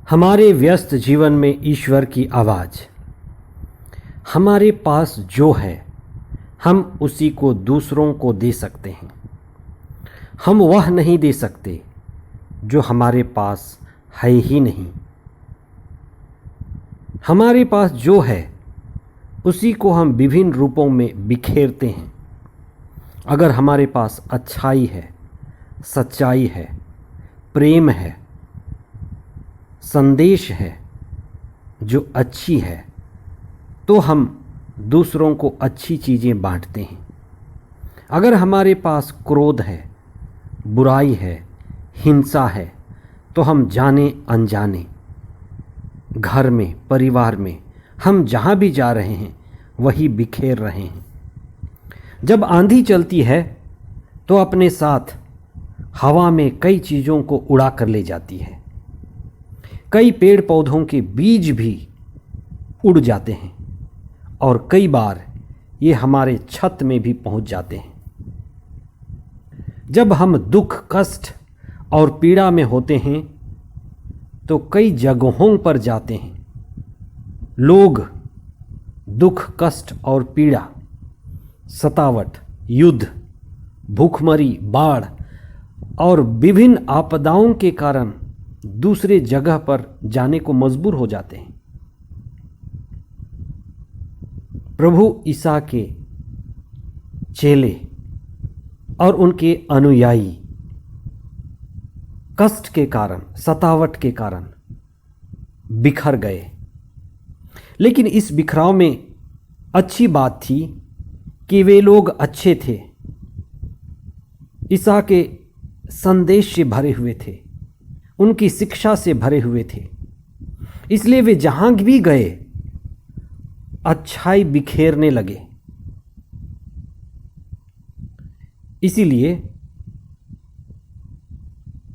हमारे व्यस्त जीवन में ईश्वर की आवाज़। हमारे पास जो है हम उसी को दूसरों को दे सकते हैं। हम वह नहीं दे सकते जो हमारे पास है ही नहीं। हमारे पास जो है उसी को हम विभिन्न रूपों में बिखेरते हैं। अगर हमारे पास अच्छाई है, सच्चाई है, प्रेम है, संदेश है जो अच्छी है, तो हम दूसरों को अच्छी चीज़ें बांटते हैं। अगर हमारे पास क्रोध है, बुराई है, हिंसा है, तो हम जाने अनजाने घर में, परिवार में, हम जहाँ भी जा रहे हैं वही बिखेर रहे हैं। जब आंधी चलती है तो अपने साथ हवा में कई चीज़ों को उड़ा कर ले जाती है। कई पेड़ पौधों के बीज भी उड़ जाते हैं और कई बार ये हमारे छत में भी पहुंच जाते हैं। जब हम दुख, कष्ट और पीड़ा में होते हैं तो कई जगहों पर जाते हैं। लोग दुख, कष्ट और पीड़ा, सतावट, युद्ध, भूखमरी, बाढ़ और विभिन्न आपदाओं के कारण दूसरे जगह पर जाने को मजबूर हो जाते हैं। प्रभु ईसा के चेले और उनके अनुयायी कष्ट के कारण, सतावट के कारण बिखर गए। लेकिन इस बिखराव में अच्छी बात थी कि वे लोग अच्छे थे, ईसा के संदेश से भरे हुए थे, उनकी शिक्षा से भरे हुए थे। इसलिए वे जहां भी गए अच्छाई बिखेरने लगे। इसीलिए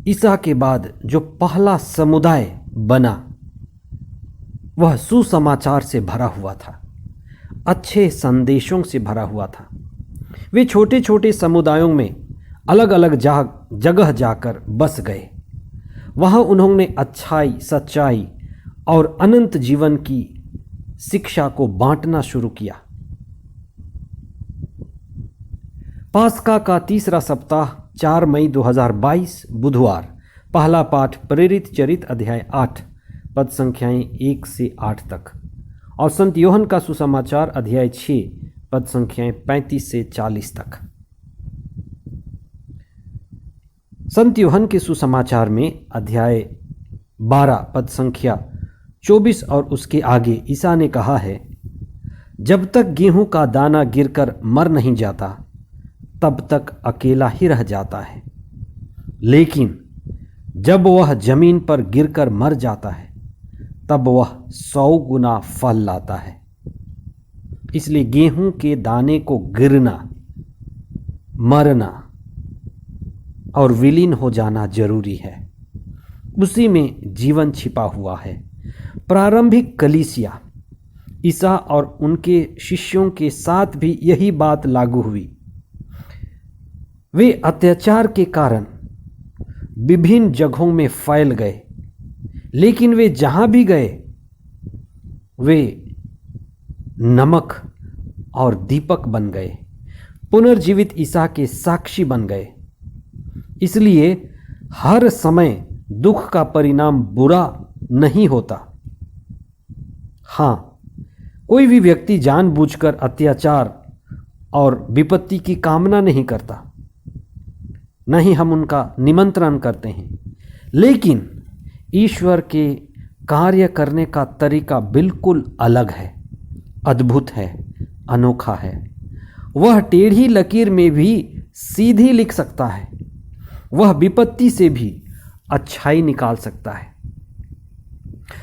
ईसा के बाद जो पहला समुदाय बना वह सुसमाचार से भरा हुआ था, अच्छे संदेशों से भरा हुआ था। वे छोटे छोटे समुदायों में अलग अलग जगह जाकर बस गए। वहाँ उन्होंने अच्छाई, सच्चाई और अनंत जीवन की शिक्षा को बांटना शुरू किया। पास्का का तीसरा सप्ताह 4 मई 2022 बुधवार। पहला पाठ प्रेरित चरित अध्याय 8 पद संख्याएं 1 से 8 तक और संत योहन का सुसमाचार अध्याय 6 पद संख्याएं 35 से 40 तक। संत योहन के सुसमाचार में अध्याय 12 पद संख्या 24 और उसके आगे ईसा ने कहा है, जब तक गेहूं का दाना गिरकर मर नहीं जाता तब तक अकेला ही रह जाता है, लेकिन जब वह जमीन पर गिरकर मर जाता है तब वह 100 गुना फल लाता है। इसलिए गेहूं के दाने को गिरना, मरना और विलीन हो जाना जरूरी है। उसी में जीवन छिपा हुआ है। प्रारंभिक कलीसिया ईसा और उनके शिष्यों के साथ भी यही बात लागू हुई। वे अत्याचार के कारण विभिन्न जगहों में फैल गए, लेकिन वे जहां भी गए वे नमक और दीपक बन गए, पुनर्जीवित ईसा के साक्षी बन गए। इसलिए हर समय दुख का परिणाम बुरा नहीं होता। हाँ, कोई भी व्यक्ति जानबूझकर अत्याचार और विपत्ति की कामना नहीं करता, नहीं हम उनका निमंत्रण करते हैं, लेकिन ईश्वर के कार्य करने का तरीका बिल्कुल अलग है, अद्भुत है, अनोखा है। वह टेढ़ी लकीर में भी सीधी लिख सकता है। वह विपत्ति से भी अच्छाई निकाल सकता है।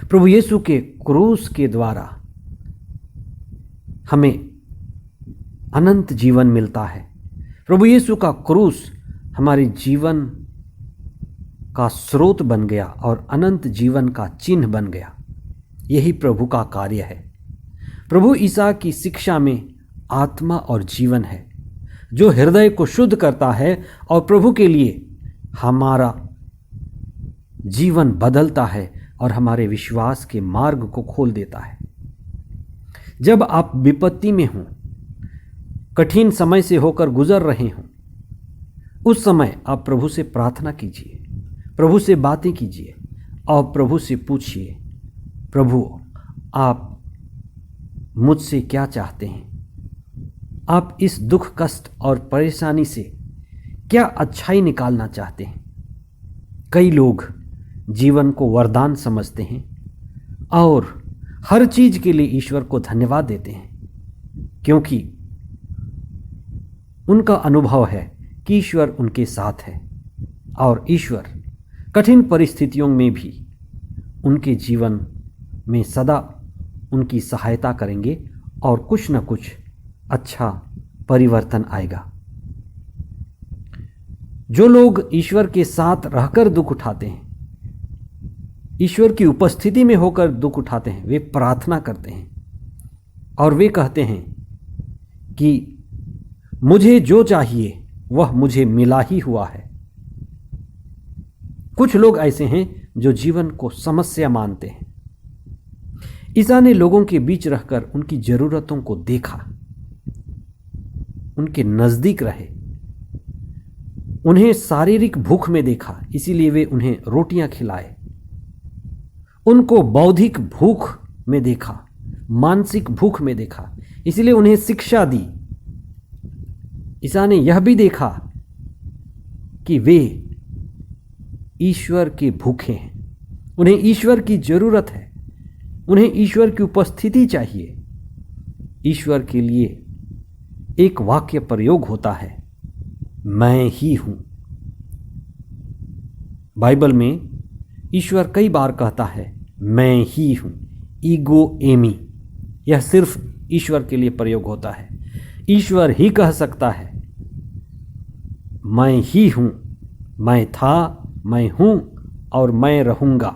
प्रभु यीशु के क्रूस के द्वारा हमें अनंत जीवन मिलता है। प्रभु यीशु का क्रूस हमारे जीवन का स्रोत बन गया और अनंत जीवन का चिन्ह बन गया। यही प्रभु का कार्य है। प्रभु ईसा की शिक्षा में आत्मा और जीवन है जो हृदय को शुद्ध करता है और प्रभु के लिए हमारा जीवन बदलता है और हमारे विश्वास के मार्ग को खोल देता है। जब आप विपत्ति में हों, कठिन समय से होकर गुजर रहे हों, उस समय आप प्रभु से प्रार्थना कीजिए, प्रभु से बातें कीजिए और प्रभु से पूछिए, प्रभु आप मुझसे क्या चाहते हैं? आप इस दुख कष्ट और परेशानी से क्या अच्छाई निकालना चाहते हैं? कई लोग जीवन को वरदान समझते हैं और हर चीज के लिए ईश्वर को धन्यवाद देते हैं, क्योंकि उनका अनुभव है कि ईश्वर उनके साथ है और ईश्वर कठिन परिस्थितियों में भी उनके जीवन में सदा उनकी सहायता करेंगे और कुछ न कुछ अच्छा परिवर्तन आएगा। जो लोग ईश्वर के साथ रहकर दुख उठाते हैं, ईश्वर की उपस्थिति में होकर दुख उठाते हैं, वे प्रार्थना करते हैं और वे कहते हैं कि मुझे जो चाहिए वह मुझे मिला ही हुआ है। कुछ लोग ऐसे हैं जो जीवन को समस्या मानते हैं। ईसा ने लोगों के बीच रहकर उनकी जरूरतों को देखा, उनके नजदीक रहे, उन्हें शारीरिक भूख में देखा, इसीलिए वे उन्हें रोटियां खिलाए। उनको बौद्धिक भूख में देखा, मानसिक भूख में देखा, इसीलिए उन्हें शिक्षा दी। ईसा ने यह भी देखा कि वे ईश्वर के भूखे हैं, उन्हें ईश्वर की जरूरत है, उन्हें ईश्वर की उपस्थिति चाहिए। ईश्वर के लिए एक वाक्य प्रयोग होता है, मैं ही हूं। बाइबल में ईश्वर कई बार कहता है मैं ही हूं, ईगो एमी। यह सिर्फ ईश्वर के लिए प्रयोग होता है। ईश्वर ही कह सकता है मैं ही हूं, मैं था, मैं हूं और मैं रहूंगा,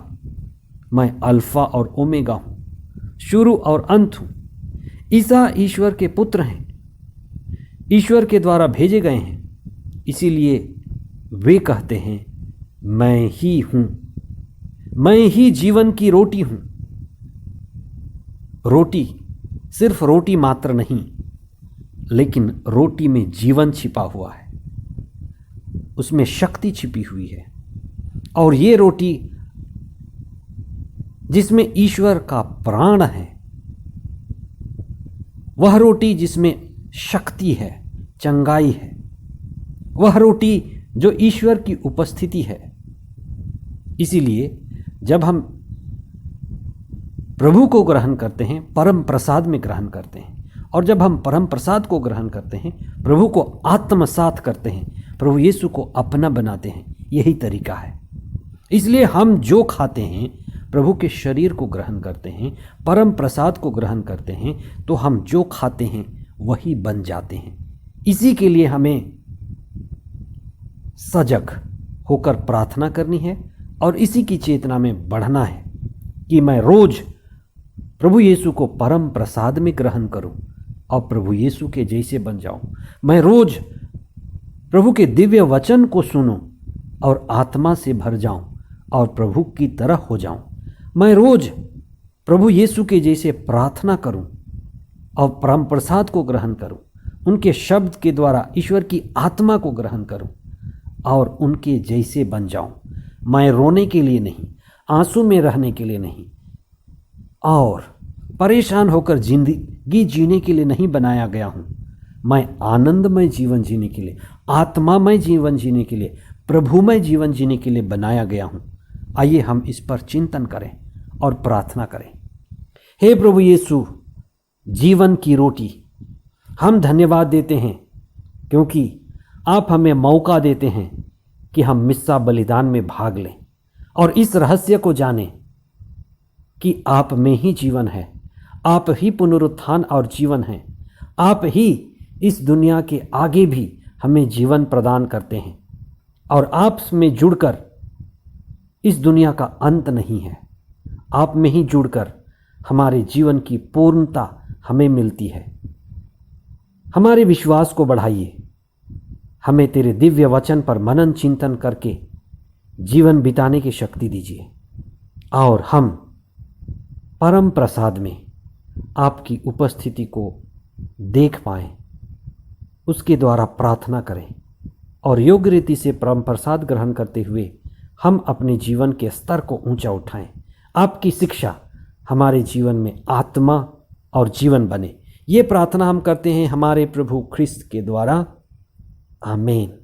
मैं अल्फा और ओमेगा हूं, शुरू और अंत हूं। ईसा ईश्वर के पुत्र हैं, ईश्वर के द्वारा भेजे गए हैं, इसीलिए वे कहते हैं मैं ही हूं, मैं ही जीवन की रोटी हूं। रोटी सिर्फ रोटी मात्र नहीं, लेकिन रोटी में जीवन छिपा हुआ है, उसमें शक्ति छिपी हुई है। और ये रोटी जिसमें ईश्वर का प्राण है, वह रोटी जिसमें शक्ति है, चंगाई है, वह रोटी जो ईश्वर की उपस्थिति है। इसीलिए जब हम प्रभु को ग्रहण करते हैं, परम प्रसाद में ग्रहण करते हैं, और जब हम परम प्रसाद को ग्रहण करते हैं, प्रभु को आत्मसात करते हैं, प्रभु यीशु को अपना बनाते हैं, यही तरीका है। इसलिए हम जो खाते हैं, प्रभु के शरीर को ग्रहण करते हैं, परम प्रसाद को ग्रहण करते हैं, तो हम जो खाते हैं वही बन जाते हैं। इसी के लिए हमें सजग होकर प्रार्थना करनी है और इसी की चेतना में बढ़ना है कि मैं रोज प्रभु यीशु को परम प्रसाद में ग्रहण करूं और प्रभु यीशु के जैसे बन जाऊं। मैं रोज प्रभु के दिव्य वचन को सुनूं और आत्मा से भर जाऊं और प्रभु की तरह हो जाऊं। मैं रोज प्रभु यीशु के जैसे प्रार्थना करूं और परम प्रसाद को ग्रहण करूं, उनके शब्द के द्वारा ईश्वर की आत्मा को ग्रहण करूं और उनके जैसे बन जाऊं। मैं रोने के लिए नहीं, आंसू में रहने के लिए नहीं और परेशान होकर जिंदगी जीने के लिए नहीं बनाया गया हूं। मैं आनंदमय जीवन जीने के लिए, आत्मामय जीवन जीने के लिए, प्रभुमय जीवन जीने के लिए बनाया गया हूं। आइए हम इस पर चिंतन करें और प्रार्थना करें। हे प्रभु यीशु, जीवन की रोटी, हम धन्यवाद देते हैं क्योंकि आप हमें मौका देते हैं कि हम मिस्सा बलिदान में भाग लें और इस रहस्य को जानें कि आप में ही जीवन है, आप ही पुनरुत्थान और जीवन है, आप ही इस दुनिया के आगे भी हमें जीवन प्रदान करते हैं और आप में जुड़कर इस दुनिया का अंत नहीं है। आप में ही जुड़कर हमारे जीवन की पूर्णता हमें मिलती है। हमारे विश्वास को बढ़ाइए, हमें तेरे दिव्य वचन पर मनन चिंतन करके जीवन बिताने की शक्ति दीजिए और हम परम प्रसाद में आपकी उपस्थिति को देख पाएं, उसके द्वारा प्रार्थना करें और योग्य रीति से परम प्रसाद ग्रहण करते हुए हम अपने जीवन के स्तर को ऊंचा उठाएं। आपकी शिक्षा हमारे जीवन में आत्मा और जीवन बने। ये प्रार्थना हम करते हैं हमारे प्रभु ख्रिस्त के द्वारा। आमीन।